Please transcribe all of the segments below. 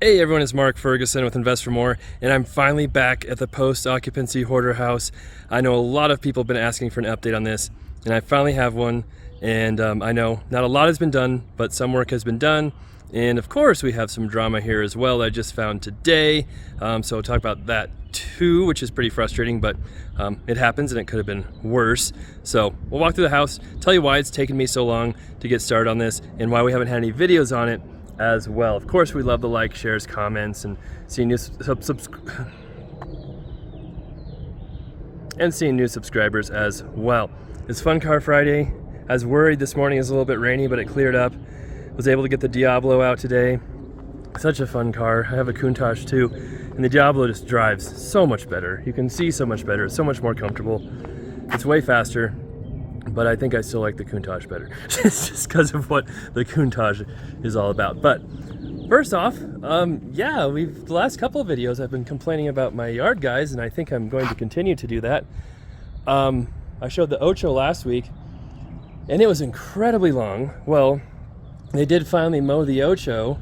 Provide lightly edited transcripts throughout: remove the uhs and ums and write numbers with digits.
Hey everyone, it's Mark Ferguson with Invest for More, and I'm finally back at the post-occupancy hoarder house. I know a lot of people have been asking for an update on this, and I finally have one. And I know not a lot has been done, but some work has been done. And of course, we have some drama here as well that I just found today. So we'll talk about that too, which is pretty frustrating, but it happens and it could have been worse. So we'll walk through the house, tell you why it's taken me so long to get started on this, and why we haven't had any videos on it as well. Of course, we love the likes, shares, comments, and seeing new subscribers as well. It's Fun Car Friday. I was worried this morning. It was a little bit rainy, but it cleared up. Was able to get the Diablo out today. Such a fun car. I have a Countach too, and the Diablo just drives so much better. You can see so much better. It's so much more comfortable. It's way faster, but I think I still like the Countach better. It's just because of what the Countach is all about. But first off, yeah, the last couple of videos I've been complaining about my yard guys, and I think I'm going to continue to do that. I showed the Ocho last week, and it was incredibly long. Well, they did finally mow the Ocho,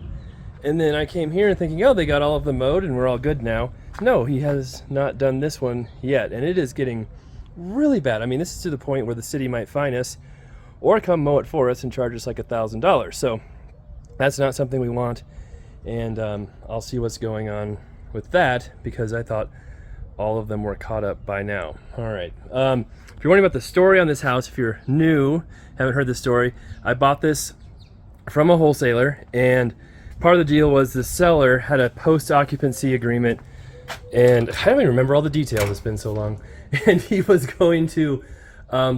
and then I came here thinking, oh, they got all of them mowed and we're all good now. No, he has not done this one yet, and it is getting really bad. I mean, this is to the point where the city might fine us or come mow it for us and charge us like $1,000. So that's not something we want, and I'll see what's going on with that, because I thought all of them were caught up by now. All right. If you're wondering about the story on this house, if you're new, haven't heard the story, I bought this from a wholesaler, and part of the deal was the seller had a post-occupancy agreement, and I don't even remember all the details, it's been so long. And he was going to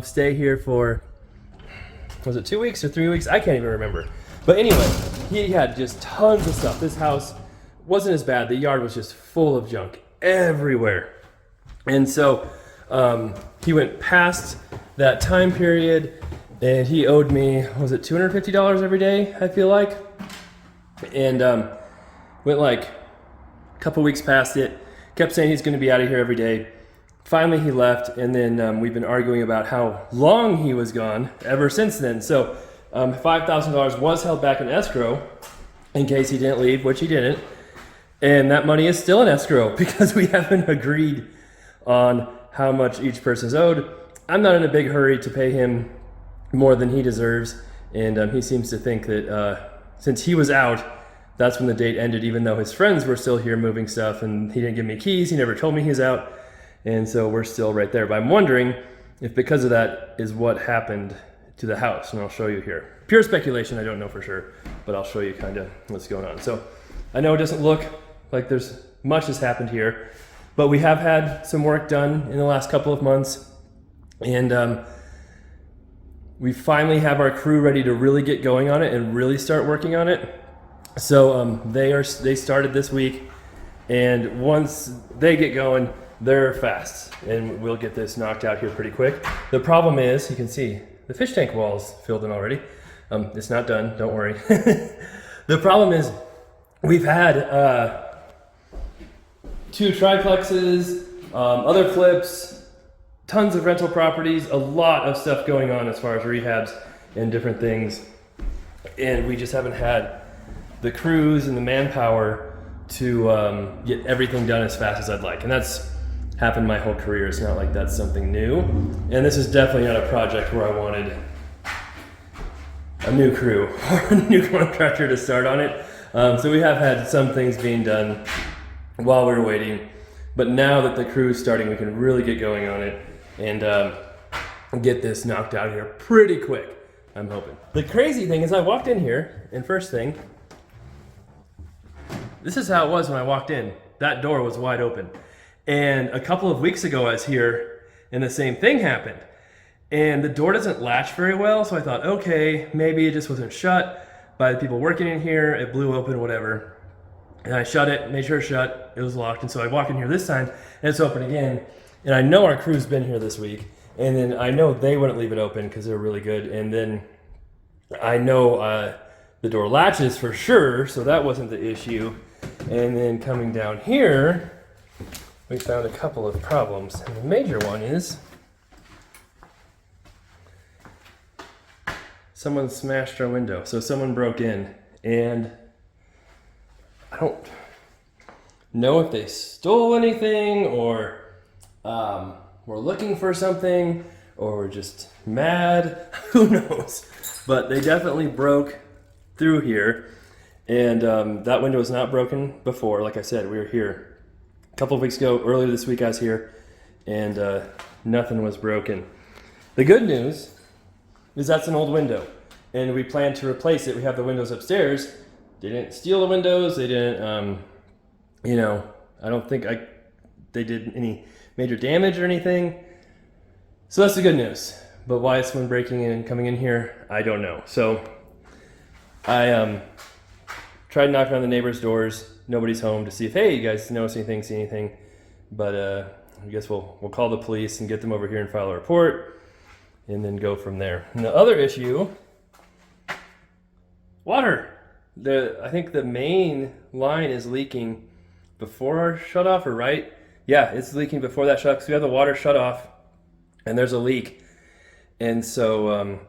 stay here for, was it 2 weeks or 3 weeks? I can't even remember. But anyway, he had just tons of stuff. This house wasn't as bad. The yard was just full of junk everywhere. And so he went past that time period, and he owed me, was it $250 every day, I feel like? And went like a couple weeks past it, kept saying he's going to be out of here every day. Finally, he left, and then we've been arguing about how long he was gone ever since then. So $5,000 was held back in escrow in case he didn't leave, which he didn't. And that money is still in escrow because we haven't agreed on how much each person's owed. I'm not in a big hurry to pay him more than he deserves, and he seems to think that since he was out, that's when the date ended, even though his friends were still here moving stuff, and he didn't give me keys, he never told me he's out, and so we're still right there. But I'm wondering if because of that is what happened to the house, and I'll show you here. Pure speculation, I don't know for sure, but I'll show you kind of what's going on. So I know it doesn't look like there's much has happened here, but we have had some work done in the last couple of months, and we finally have our crew ready to really get going on it and really start working on it. So they started this week, and once they get going, they're fast, and we'll get this knocked out here pretty quick. The problem is, you can see the fish tank wall's filled in already. It's not done, don't worry. The problem is we've had 2 triplexes, other flips, tons of rental properties, a lot of stuff going on as far as rehabs and different things. And we just haven't had the crews and the manpower to get everything done as fast as I'd like. And that's happened my whole career. It's not like that's something new. And this is definitely not a project where I wanted a new crew or a new contractor to start on it. So we have had some things being done while we were waiting. But now that the crew is starting, we can really get going on it and get this knocked out here pretty quick, I'm hoping. The crazy thing is I walked in here, and first thing, this is how it was when I walked in. That door was wide open. And a couple of weeks ago I was here, and the same thing happened. And the door doesn't latch very well, so I thought, okay, maybe it just wasn't shut by the people working in here, it blew open, whatever. And I shut it, made sure it shut, it was locked, and so I walk in here this time, and it's open again. And I know our crew's been here this week, and then I know they wouldn't leave it open because they're really good, and then I know the door latches for sure, so that wasn't the issue. And then coming down here, we found a couple of problems, and the major one is someone smashed our window. So someone broke in, and I don't know if they stole anything or were looking for something or were just mad. Who knows? But they definitely broke through here. And that window was not broken before. Like I said, we were here a couple of weeks ago. Earlier this week I was here and nothing was broken. The good news is that's an old window and we plan to replace it. We have the windows upstairs. They didn't steal the windows. They didn't, you know, I don't think they did any major damage or anything. So that's the good news. But why it's someone breaking in and coming in here, I don't know. So I tried knocking on the neighbors' doors. Nobody's home to see if, hey, you guys notice anything, see anything. But I guess we'll call the police and get them over here and file a report and then go from there. And the other issue, water. I think the main line is leaking before our shut off, or right? Yeah, it's leaking before that shut off because we have the water shut off and there's a leak. And so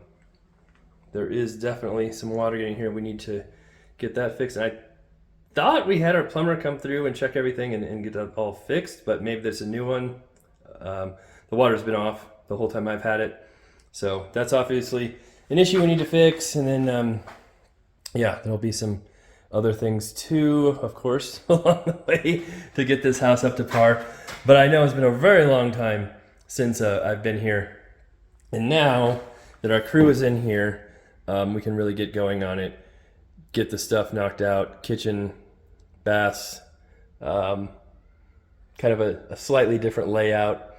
there is definitely some water getting here. We need to get that fixed. And I thought we had our plumber come through and check everything and get that all fixed, but maybe there's a new one. The water's been off the whole time I've had it. So that's obviously an issue we need to fix. And then, yeah, there'll be some other things too, of course, along the way to get this house up to par. But I know it's been a very long time since I've been here. And now that our crew is in here, we can really get going on it, get the stuff knocked out, kitchen, baths, kind of a slightly different layout,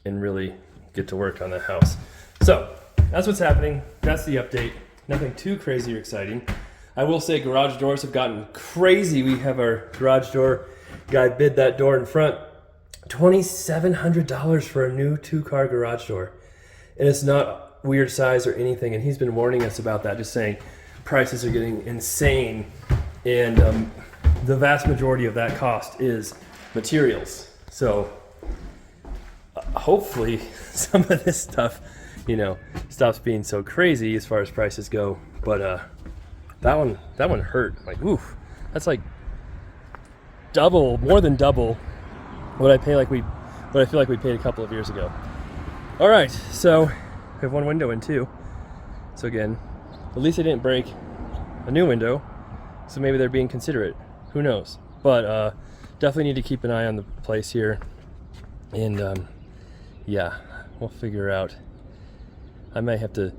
and really get to work on the house. So that's what's happening. That's the update. Nothing too crazy or exciting. I will say garage doors have gotten crazy. We have our garage door guy bid that door in front, $2,700 for a new 2-car garage door. And it's not weird size or anything. And he's been warning us about that, just saying prices are getting insane. And the vast majority of that cost is materials. So hopefully some of this stuff, you know, stops being so crazy as far as prices go. But that one hurt. Like, oof, that's like more than double what I feel like we paid a couple of years ago. All right, so we have one window in too. So again, at least they didn't break a new window. So maybe they're being considerate. Who knows? But definitely need to keep an eye on the place here. And yeah, we'll figure out. I might have to.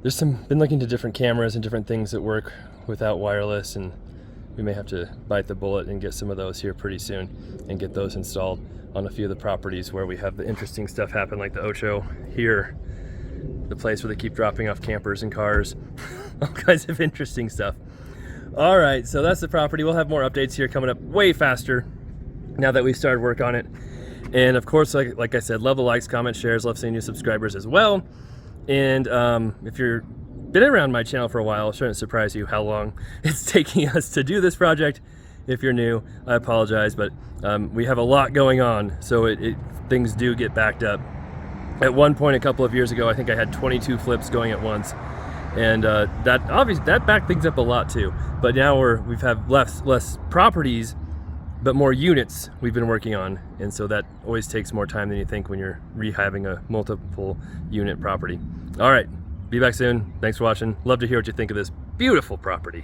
Been looking to different cameras and different things that work without wireless, and we may have to bite the bullet and get some of those here pretty soon and get those installed on a few of the properties where we have the interesting stuff happen, like the Ocho here, the place where they keep dropping off campers and cars, all kinds of interesting stuff. All right, so that's the property. We'll have more updates here coming up way faster now that we've started work on it. And of course, like I said, love the likes, comments, shares, love seeing new subscribers as well. And if you've been around my channel for a while, it shouldn't surprise you how long it's taking us to do this project. If you're new, I apologize, but we have a lot going on, so things do get backed up. At one point a couple of years ago, I think I had 22 flips going at once, and that backed things up a lot too. But now we've have less properties, but more units we've been working on, and so that always takes more time than you think when you're rehabbing a multiple unit property. All right, be back soon. Thanks for watching. Love to hear what you think of this beautiful property.